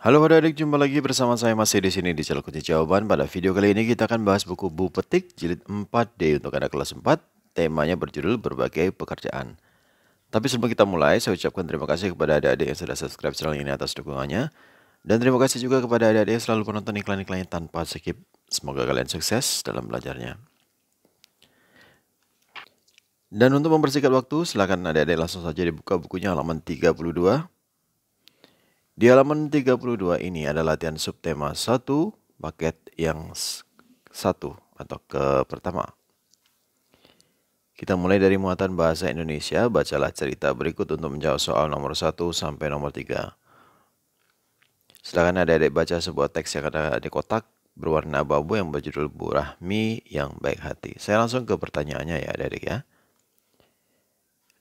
Halo adik-adik, jumpa lagi bersama saya masih di sini di channel Kunci Jawaban. Pada video kali ini kita akan bahas buku Bu Petik jilid 4D untuk anak kelas 4. Temanya berjudul Berbagai Pekerjaan. Tapi sebelum kita mulai, saya ucapkan terima kasih kepada adik-adik yang sudah subscribe channel ini atas dukungannya. Dan terima kasih juga kepada adik-adik yang selalu menonton iklan-iklannya tanpa skip. Semoga kalian sukses dalam belajarnya. Dan untuk mempersingkat waktu, silakan adik-adik langsung saja dibuka bukunya halaman 32. Di halaman 32 ini ada latihan subtema 1, paket yang 1 atau ke pertama. Kita mulai dari muatan bahasa Indonesia, bacalah cerita berikut untuk menjawab soal nomor 1 sampai nomor 3. Silakan adik-adik baca sebuah teks yang ada di kotak berwarna abu-abu yang berjudul Bu Rahmi yang baik hati. Saya langsung ke pertanyaannya ya adik-adik ya.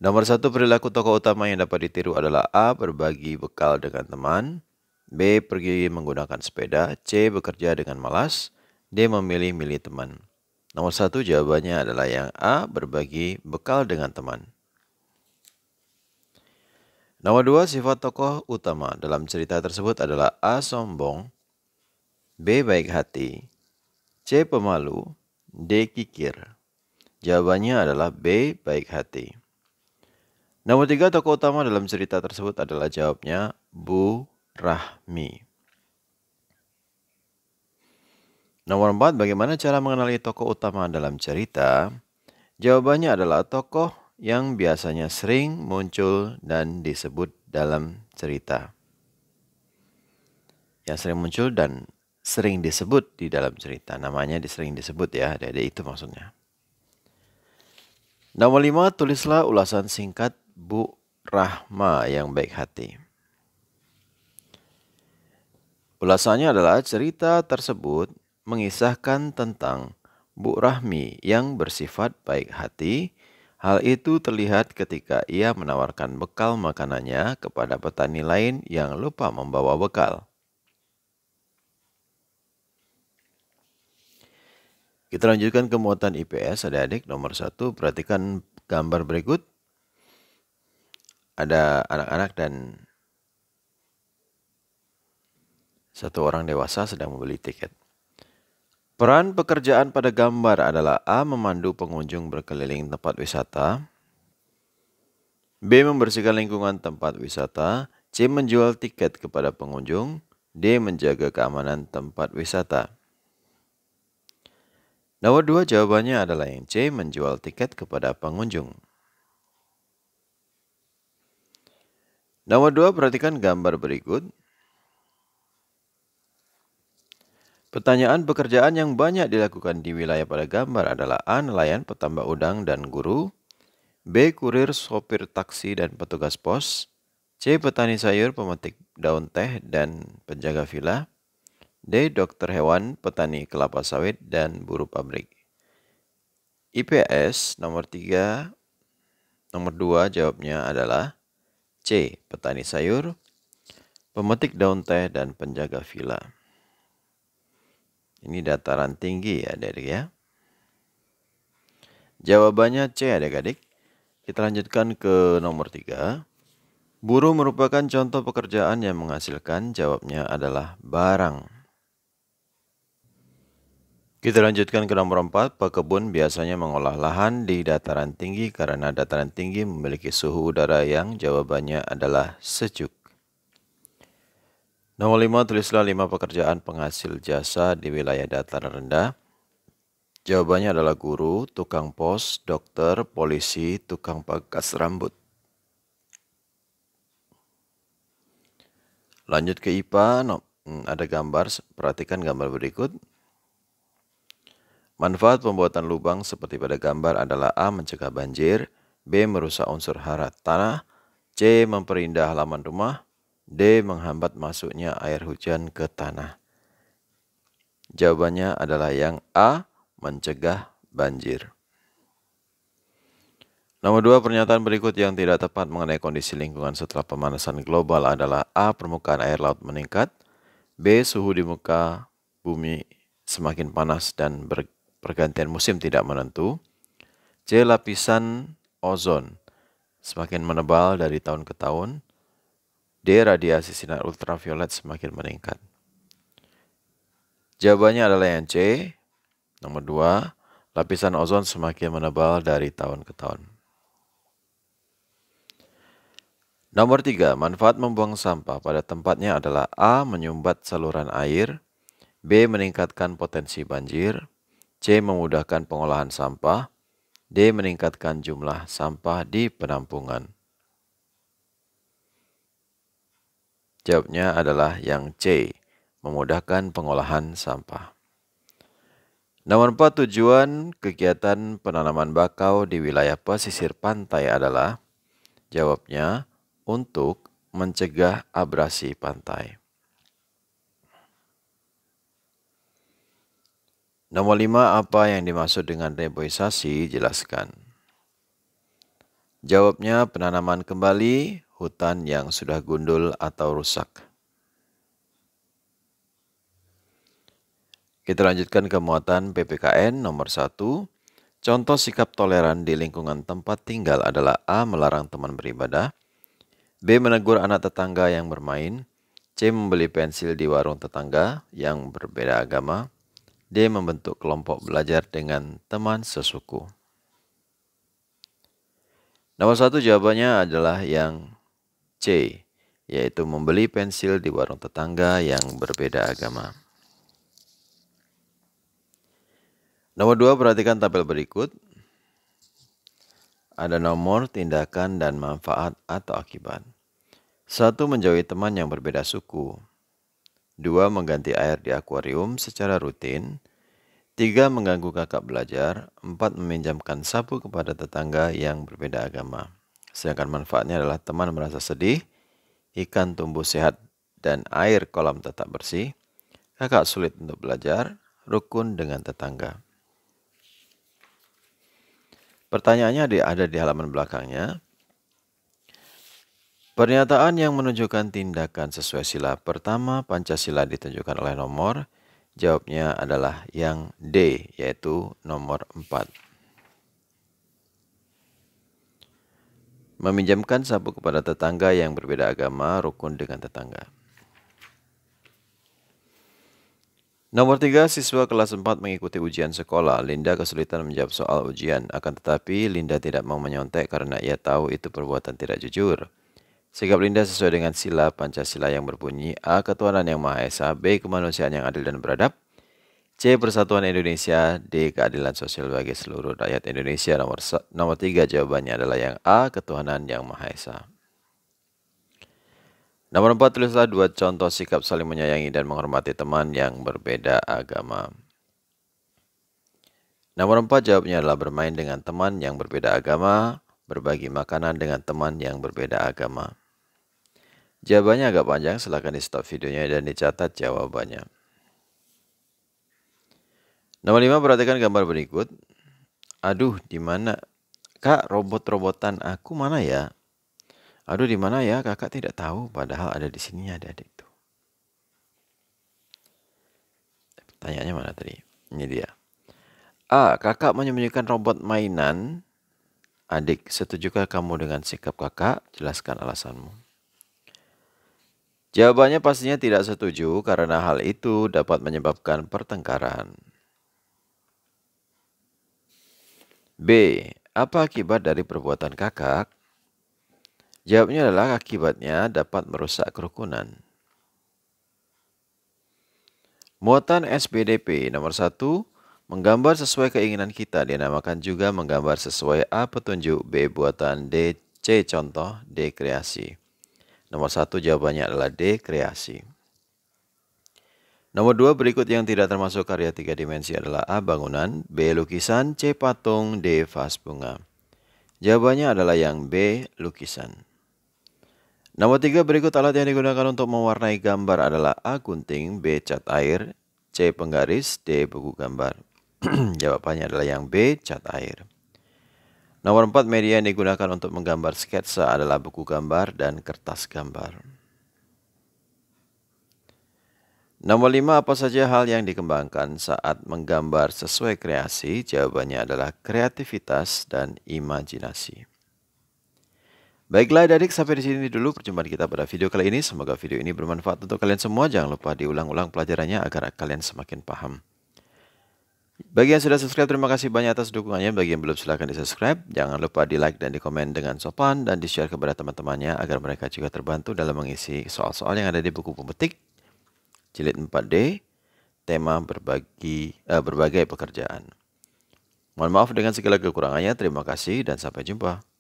Nomor 1, perilaku tokoh utama yang dapat ditiru adalah A. Berbagi bekal dengan teman, B. Pergi menggunakan sepeda, C. Bekerja dengan malas, D. Memilih-milih teman. Nomor 1 jawabannya adalah yang A. Berbagi bekal dengan teman. Nomor 2, sifat tokoh utama dalam cerita tersebut adalah A. Sombong, B. Baik hati, C. Pemalu, D. Kikir. Jawabannya adalah B. Baik hati. Nomor 3, tokoh utama dalam cerita tersebut adalah jawabnya Bu Rahmi. Nomor 4, bagaimana cara mengenali tokoh utama dalam cerita? Jawabannya adalah tokoh yang biasanya sering muncul dan disebut dalam cerita. Yang sering muncul dan sering disebut di dalam cerita. Namanya sering disebut ya, adik-adik, itu maksudnya. Nomor 5, tulislah ulasan singkat Bu Rahma yang baik hati. Ulasannya adalah cerita tersebut mengisahkan tentang Bu Rahmi yang bersifat baik hati. Hal itu terlihat ketika ia menawarkan bekal makanannya kepada petani lain yang lupa membawa bekal. Kita lanjutkan ke muatan IPS adik-adik. Nomor 1, perhatikan gambar berikut. Ada anak-anak dan satu orang dewasa sedang membeli tiket. Peran pekerjaan pada gambar adalah A. Memandu pengunjung berkeliling tempat wisata, B. Membersihkan lingkungan tempat wisata, C. Menjual tiket kepada pengunjung, D. Menjaga keamanan tempat wisata. Nomor 2 jawabannya adalah yang C. Menjual tiket kepada pengunjung. Nomor 2, perhatikan gambar berikut. Pertanyaan pekerjaan yang banyak dilakukan di wilayah pada gambar adalah A. Nelayan, petambak udang, dan guru, B. Kurir, sopir taksi, dan petugas pos, C. Petani sayur, pemetik daun teh, dan penjaga villa, D. Dokter hewan, petani kelapa sawit, dan buruh pabrik. IPS nomor 3, nomor 2 jawabnya adalah C. Petani sayur, pemetik daun teh, dan penjaga villa. Ini dataran tinggi ya adik-adik ya. Jawabannya C adik-adik. Kita lanjutkan ke nomor 3. Buruh merupakan contoh pekerjaan yang menghasilkan. Jawabnya adalah barang. Kita lanjutkan ke nomor 4. Pekebun biasanya mengolah lahan di dataran tinggi karena dataran tinggi memiliki suhu udara yang jawabannya adalah sejuk. Nomor 5, tulislah 5 pekerjaan penghasil jasa di wilayah dataran rendah. Jawabannya adalah guru, tukang pos, dokter, polisi, tukang pangkas rambut. Lanjut ke IPA, ada gambar, perhatikan gambar berikut. Manfaat pembuatan lubang seperti pada gambar adalah A. Mencegah banjir, B. Merusak unsur hara tanah, C. Memperindah halaman rumah, D. Menghambat masuknya air hujan ke tanah. Jawabannya adalah yang A. Mencegah banjir. Nomor 2, pernyataan berikut yang tidak tepat mengenai kondisi lingkungan setelah pemanasan global adalah A. Permukaan air laut meningkat, B. Suhu di muka bumi semakin panas dan pergantian musim tidak menentu, C. Lapisan ozon semakin menebal dari tahun ke tahun, D. Radiasi sinar ultraviolet semakin meningkat. Jawabannya adalah yang C. Nomor 2. Lapisan ozon semakin menebal dari tahun ke tahun. Nomor 3. Manfaat membuang sampah pada tempatnya adalah A. Menyumbat saluran air, B. Meningkatkan potensi banjir, C. Memudahkan pengolahan sampah, D. Meningkatkan jumlah sampah di penampungan. Jawabnya adalah yang C. Memudahkan pengolahan sampah. Nomor 4. Tujuan kegiatan penanaman bakau di wilayah pesisir pantai adalah, jawabnya, untuk mencegah abrasi pantai. Nomor 5. Apa yang dimaksud dengan reboisasi? Jelaskan. Jawabnya, penanaman kembali hutan yang sudah gundul atau rusak. Kita lanjutkan ke muatan PPKN nomor 1. Contoh sikap toleran di lingkungan tempat tinggal adalah A. Melarang teman beribadah, B. Menegur anak tetangga yang bermain, C. Membeli pensil di warung tetangga yang berbeda agama, D. Membentuk kelompok belajar dengan teman sesuku. Nomor 1 jawabannya adalah yang C, yaitu membeli pensil di warung tetangga yang berbeda agama. Nomor 2, perhatikan tabel berikut. Ada nomor, tindakan, dan manfaat atau akibat. 1. Menjauhi teman yang berbeda suku. 2. Mengganti air di akuarium secara rutin. 3. Mengganggu kakak belajar. 4. Meminjamkan sapu kepada tetangga yang berbeda agama. Sedangkan manfaatnya adalah teman merasa sedih, ikan tumbuh sehat dan air kolam tetap bersih, kakak sulit untuk belajar, rukun dengan tetangga. Pertanyaannya ada di halaman belakangnya. Pernyataan yang menunjukkan tindakan sesuai sila pertama Pancasila ditunjukkan oleh nomor. Jawabnya adalah yang D, yaitu nomor 4. Meminjamkan sapu kepada tetangga yang berbeda agama, rukun dengan tetangga. Nomor 3, siswa kelas 4 mengikuti ujian sekolah. Linda kesulitan menjawab soal ujian, akan tetapi Linda tidak mau menyontek karena ia tahu itu perbuatan tidak jujur. Sikap Linda sesuai dengan sila Pancasila yang berbunyi A. Ketuhanan yang Maha Esa, B. Kemanusiaan yang adil dan beradab, C. Persatuan Indonesia, D. Keadilan sosial bagi seluruh rakyat Indonesia. Nomor 3 jawabannya adalah yang A. Ketuhanan yang Maha Esa. Nomor 4, tulislah 2 contoh sikap saling menyayangi dan menghormati teman yang berbeda agama. Nomor 4 jawabnya adalah bermain dengan teman yang berbeda agama, berbagi makanan dengan teman yang berbeda agama. Jawabannya agak panjang, silakan di stop videonya dan dicatat jawabannya. Nomor 5, perhatikan gambar berikut. Aduh, di mana? Kak, robot-robotan aku mana ya? Aduh, di mana ya? Kakak tidak tahu, padahal ada di sini adik-adik tuh. Pertanyaannya mana tadi? Ini dia. A. Kakak menyembunyikan robot mainan. Adik, setujukah kamu dengan sikap kakak? Jelaskan alasanmu. Jawabannya pastinya tidak setuju karena hal itu dapat menyebabkan pertengkaran. B. Apa akibat dari perbuatan kakak? Jawabnya adalah akibatnya dapat merusak kerukunan. Muatan SPDP nomor 1, menggambar sesuai keinginan kita dinamakan juga menggambar sesuai A. Petunjuk, B. Buatan, D. C. Contoh, D. Kreasi. Nomor 1 jawabannya adalah D. Kreasi. Nomor 2, berikut yang tidak termasuk karya 3 dimensi adalah A. Bangunan, B. Lukisan, C. Patung, D. Vas bunga. Jawabannya adalah yang B. Lukisan. Nomor 3, berikut alat yang digunakan untuk mewarnai gambar adalah A. Gunting, B. Cat air, C. Penggaris, D. Buku gambar. Jawabannya adalah yang B. Cat air. Nomor 4, media yang digunakan untuk menggambar sketsa adalah buku gambar dan kertas gambar. Nomor 5, apa saja hal yang dikembangkan saat menggambar sesuai kreasi? Jawabannya adalah kreativitas dan imajinasi. Baiklah adik-adik, sampai di sini dulu perjumpaan kita pada video kali ini. Semoga video ini bermanfaat untuk kalian semua. Jangan lupa diulang-ulang pelajarannya agar kalian semakin paham. Bagi yang sudah subscribe, terima kasih banyak atas dukungannya. Bagi yang belum, silahkan di-subscribe. Jangan lupa di-like dan di-komen dengan sopan dan di-share kepada teman-temannya agar mereka juga terbantu dalam mengisi soal-soal yang ada di buku pemetik jilid 4D, tema berbagai pekerjaan. Mohon maaf dengan segala kekurangannya. Terima kasih dan sampai jumpa.